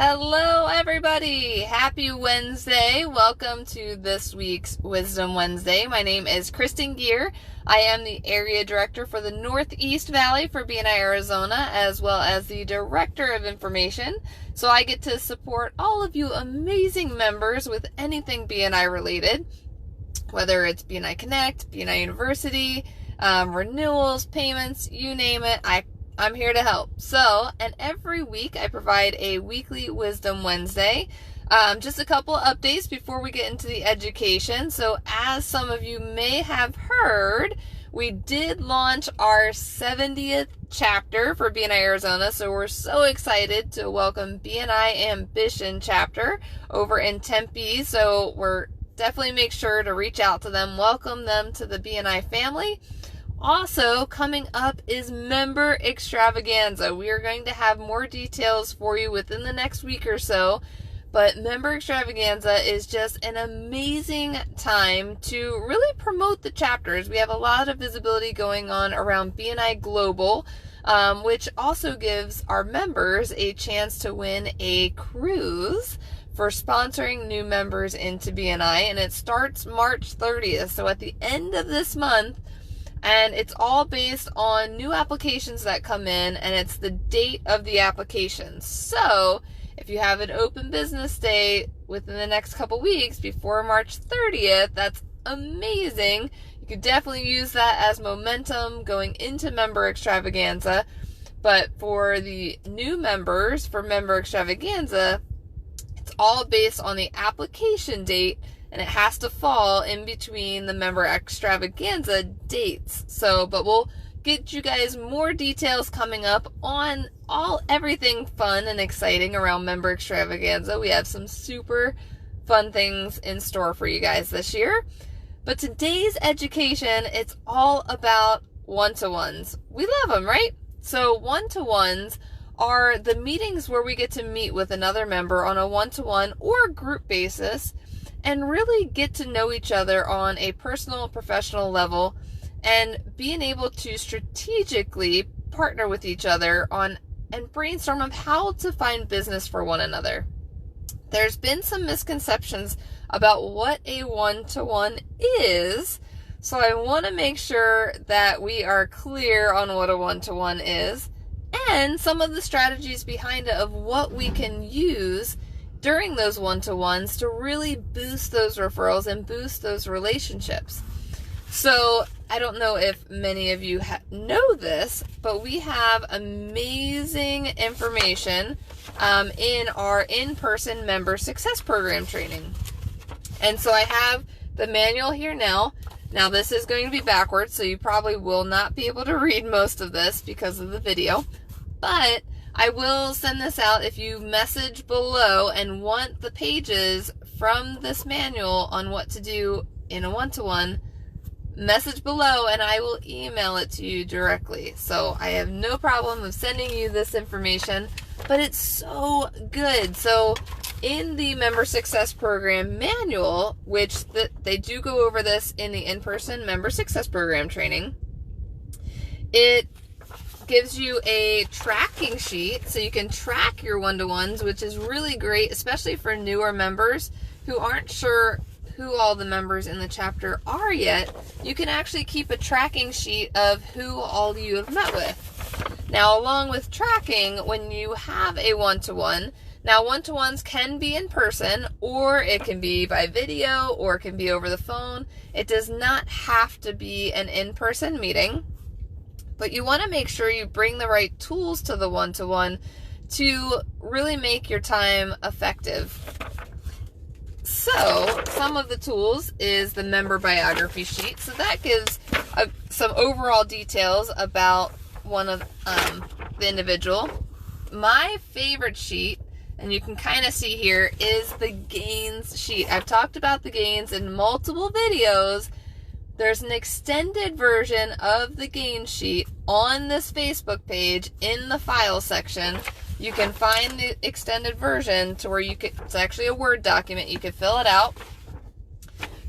Hello, everybody. Happy Wednesday. Welcome to this week's Wisdom Wednesday. My name is Kristen Gear. I am the Area Director for the Northeast Valley for BNI Arizona, as well as the Director of Information. So I get to support all of you amazing members with anything BNI related, whether it's BNI Connect, BNI University, renewals, payments, you name it. I'm here to help. And every week I provide a weekly Wisdom Wednesday. Just a couple updates before we get into the education. So as some of you may have heard, we did launch our 70th chapter for BNI Arizona. So we're so excited to welcome BNI Ambition chapter over in Tempe. So we're definitely make sure to reach out to them, welcome them to the BNI family. Also, coming up is Member Extravaganza. We are going to have more details for you within the next week or so, but Member Extravaganza is just an amazing time to really promote the chapters. We have a lot of visibility going on around BNI Global, which also gives our members a chance to win a cruise for sponsoring new members into BNI, and it starts March 30th, so at the end of this month. And it's all based on new applications that come in, and it's the date of the application. So if you have an open business day within the next couple weeks before March 30th, that's amazing. You could definitely use that as momentum going into Member Extravaganza. But for the new members, for Member Extravaganza, it's all based on the application date, and it has to fall in between the Member Extravaganza dates. But we'll get you guys more details coming up on everything fun and exciting around Member Extravaganza. We have some super fun things in store for you guys this year. But today's education, it's all about one-to-ones. We love them, right? So one-to-ones are the meetings where we get to meet with another member on a one-to-one or group basis and really get to know each other on a personal, professional level, and being able to strategically partner with each other on and brainstorm on how to find business for one another. There's been some misconceptions about what a one-to-one is, so I want to make sure that we are clear on what a one-to-one is and some of the strategies behind it of what we can use during those one-to-ones to really boost those referrals and boost those relationships. So I don't know if many of you know this, but we have amazing information in our in-person member success program training. And so I have the manual here now. Now this is going to be backwards, so you probably will not be able to read most of this because of the video, but I will send this out if you message below and want the pages from this manual on what to do in a one-to-one. Message below and I will email it to you directly. So I have no problem of sending you this information, but it's so good. So in the Member Success Program manual, which they do go over this in the in-person Member Success Program training, it gives you a tracking sheet so you can track your one-to-ones, which is really great, especially for newer members who aren't sure who all the members in the chapter are yet. You can actually keep a tracking sheet of who all you have met with. Now, along with tracking, when you have a one-to-one, now one-to-ones can be in person, or it can be by video, or it can be over the phone. It does not have to be an in-person meeting. But you want to make sure you bring the right tools to the one-to-one to really make your time effective. So some of the tools is the member biography sheet. So that gives some overall details about one of the individual. My favorite sheet, and you can kind of see here, is the gains sheet. I've talked about the gains in multiple videos. There's an extended version of the gain sheet on this Facebook page in the file section. You can find the extended version to where it's actually a Word document. You can fill it out.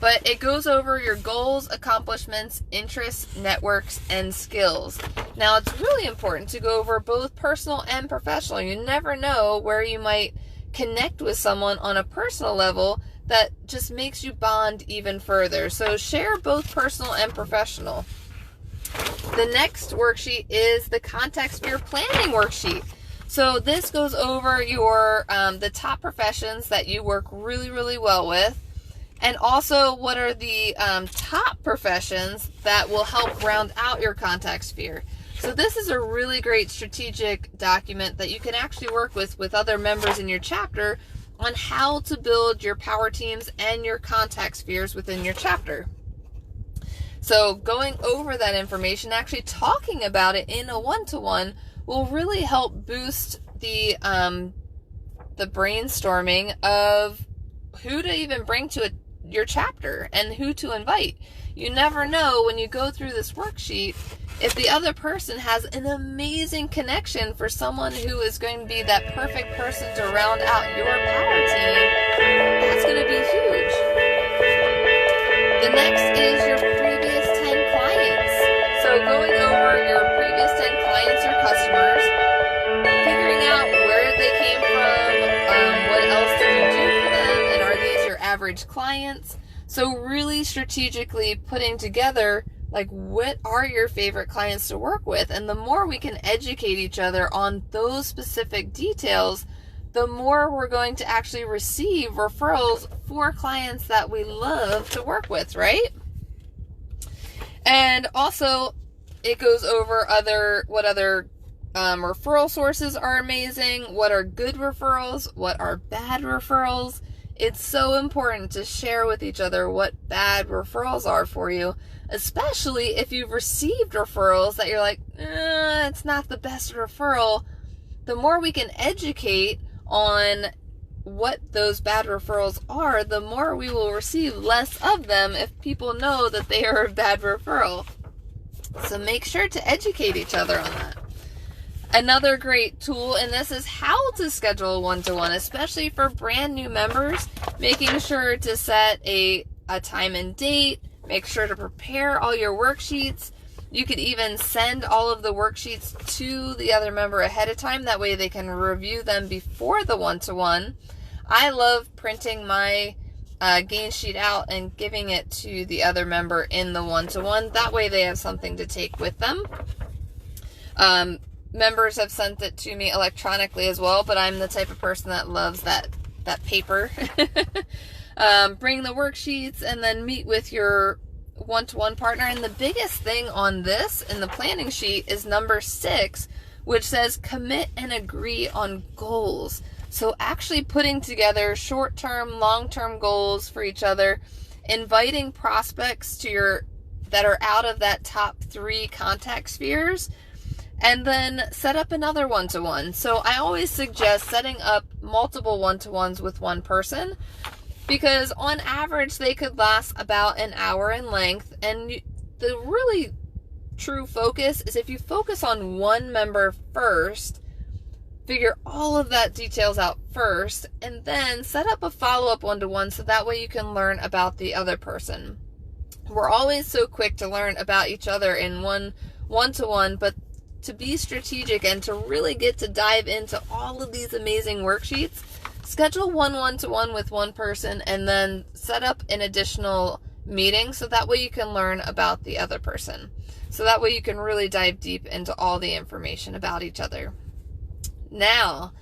But it goes over your goals, accomplishments, interests, networks, and skills. Now, it's really important to go over both personal and professional. You never know where you might connect with someone on a personal level that just makes you bond even further. So share both personal and professional. The next worksheet is the contact sphere planning worksheet. So this goes over your the top professions that you work really, really well with, and also what are the top professions that will help round out your contact sphere. So this is a really great strategic document that you can actually work with other members in your chapter on how to build your power teams and your contact spheres within your chapter. So going over that information, actually talking about it in a one-to-one, will really help boost the brainstorming of who to even bring to your chapter and who to invite. You never know when you go through this worksheet if the other person has an amazing connection for someone who is going to be that perfect person to round out your power team. That's going to be huge. The next is your previous 10 clients. So going over your previous 10 clients or customers, figuring out where they came from, what else did you do for them, and are these your average clients? So really strategically putting together, like, what are your favorite clients to work with? And the more we can educate each other on those specific details, the more we're going to actually receive referrals for clients that we love to work with, right? And also, it goes over what other referral sources are amazing, what are good referrals, what are bad referrals. It's so important to share with each other what bad referrals are for you, especially if you've received referrals that you're like, it's not the best referral. The more we can educate on what those bad referrals are, the more we will receive less of them if people know that they are a bad referral. So make sure to educate each other on that. Another great tool, and this is how to schedule a one-to-one, especially for brand new members, making sure to set a time and date, make sure to prepare all your worksheets. You could even send all of the worksheets to the other member ahead of time. That way they can review them before the one-to-one. I love printing my gain sheet out and giving it to the other member in the one-to-one. That way they have something to take with them. Members have sent it to me electronically as well, but I'm the type of person that loves that paper. Bring the worksheets and then meet with your one-to-one partner. And the biggest thing on this in the planning sheet is number 6, which says commit and agree on goals. So actually putting together short-term, long-term goals for each other, inviting prospects that are out of that top 3 contact spheres, and then set up another one-to-one. So I always suggest setting up multiple one-to-ones with one person, because on average they could last about an hour in length. And the really true focus is if you focus on one member first, figure all of that details out first, and then set up a follow-up one-to-one so that way you can learn about the other person. We're always so quick to learn about each other in one-to-one, but to be strategic and to really get to dive into all of these amazing worksheets, schedule one-to-one with one person and then set up an additional meeting so that way you can learn about the other person. So that way you can really dive deep into all the information about each other. Now,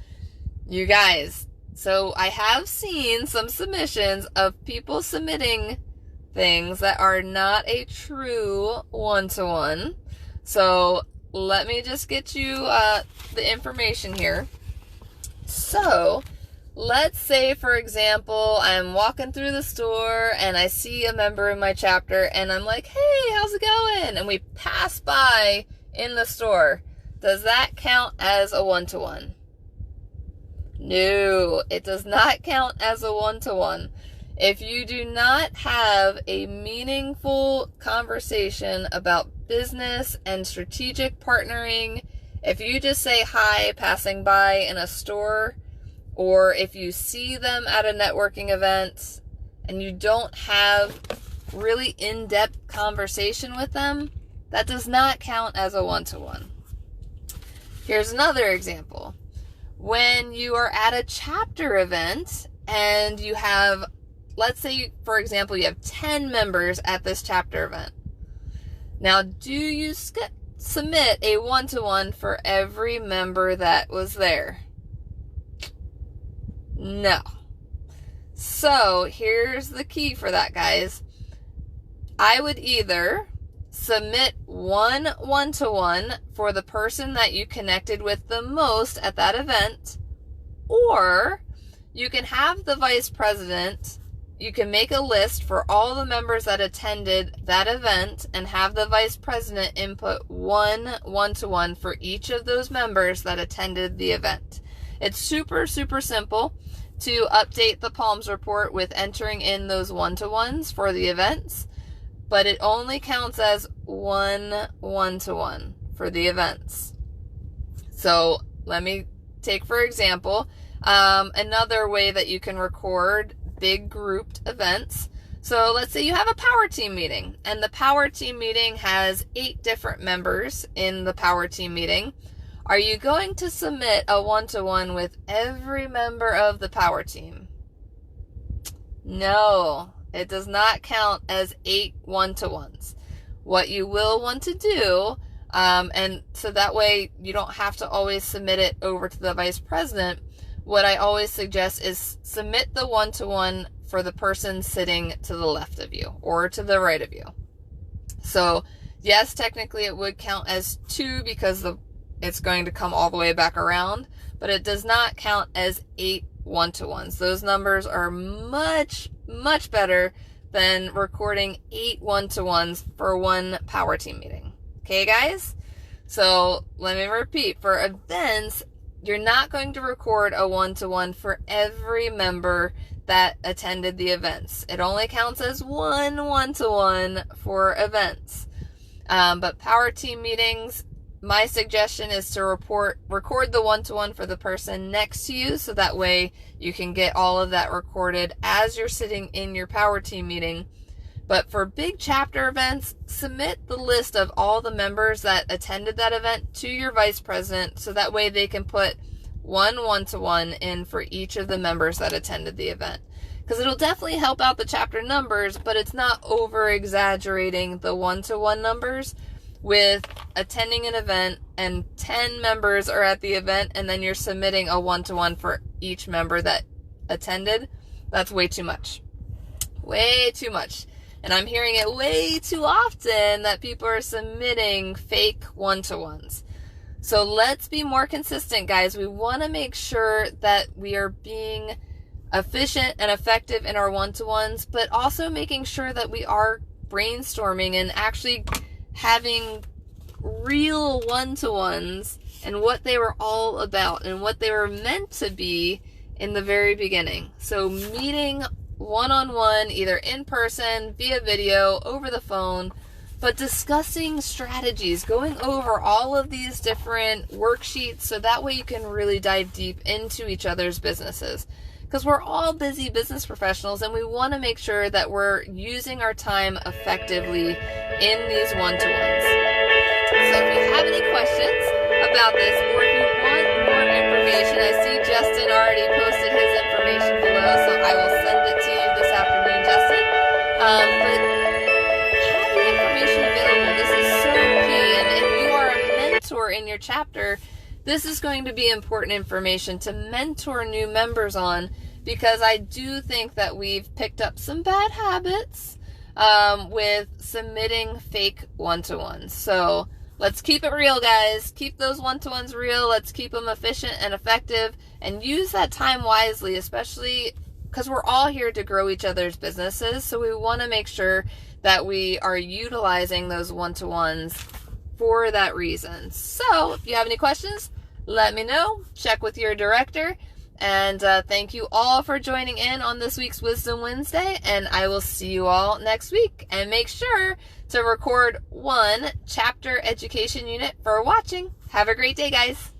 you guys, so I have seen some submissions of people submitting things that are not a true one-to-one. So let me just get you the information here. So let's say, for example, I'm walking through the store and I see a member in my chapter and I'm like, hey, how's it going? And we pass by in the store. Does that count as a one-to-one? No, it does not count as a one-to-one. If you do not have a meaningful conversation about business and strategic partnering, if you just say hi passing by in a store, or if you see them at a networking event and you don't have really in-depth conversation with them, that does not count as a one-to-one. Here's another example. When you are at a chapter event and you have, let's say, for example, you have 10 members at this chapter event. Now, do you submit a one-to-one for every member that was there? No. So, here's the key for that, guys. I would either submit one-to-one for the person that you connected with the most at that event, or you can have the vice president, you can make a list for all the members that attended that event and have the vice president input one-to-one for each of those members that attended the event. It's super, super simple to update the PALMS report with entering in those one-to-ones for the events, but it only counts as one-to-one for the events. So let me take, for example, another way that you can record big grouped events. So let's say you have a power team meeting, and the power team meeting has 8 different members in the power team meeting. Are you going to submit a one-to-one with every member of the power team? No, it does not count as 8 one-to-ones. What you will want to do, and so that way you don't have to always submit it over to the vice president, what I always suggest is submit the one-to-one for the person sitting to the left of you or to the right of you. So yes, technically it would count as 2 because it's going to come all the way back around, but it does not count as 8 one-to-ones. Those numbers are much, much better than recording 8 one-to-ones for one power team meeting. Okay, guys? So let me repeat. For events, you're not going to record a one-to-one for every member that attended the events. It only counts as one-to-one for events. But power team meetings, my suggestion is to record the one-to-one for the person next to you, so that way you can get all of that recorded as you're sitting in your power team meeting. But for big chapter events, submit the list of all the members that attended that event to your vice president, so that way they can put one-to-one in for each of the members that attended the event. Because it'll definitely help out the chapter numbers, but it's not over-exaggerating the one-to-one numbers with attending an event and 10 members are at the event and then you're submitting a one-to-one for each member that attended. That's way too much. Way too much. And I'm hearing it way too often that people are submitting fake one-to-ones. So let's be more consistent, guys. We want to make sure that we are being efficient and effective in our one-to-ones, but also making sure that we are brainstorming and actually having real one-to-ones and what they were all about and what they were meant to be in the very beginning. So meeting one-on-one, either in person, via video, over the phone, but discussing strategies, going over all of these different worksheets so that way you can really dive deep into each other's businesses. Because we're all busy business professionals and we want to make sure that we're using our time effectively in these one-to-ones. So if you have any questions about this, or if you want more information, I see Justin already posted his information below, so I will send it to you this afternoon, Justin. But have the information available. This is so key, and if you are a mentor in your chapter, this is going to be important information to mentor new members on, because I do think that we've picked up some bad habits with submitting fake one-to-ones. So let's keep it real, guys. Keep those one-to-ones real. Let's keep them efficient and effective and use that time wisely, especially because we're all here to grow each other's businesses. So we want to make sure that we are utilizing those one-to-ones for that reason. So if you have any questions, let me know. Check with your director. And thank you all for joining in on this week's Wisdom Wednesday. And I will see you all next week. And make sure to record one chapter education unit for watching. Have a great day, guys.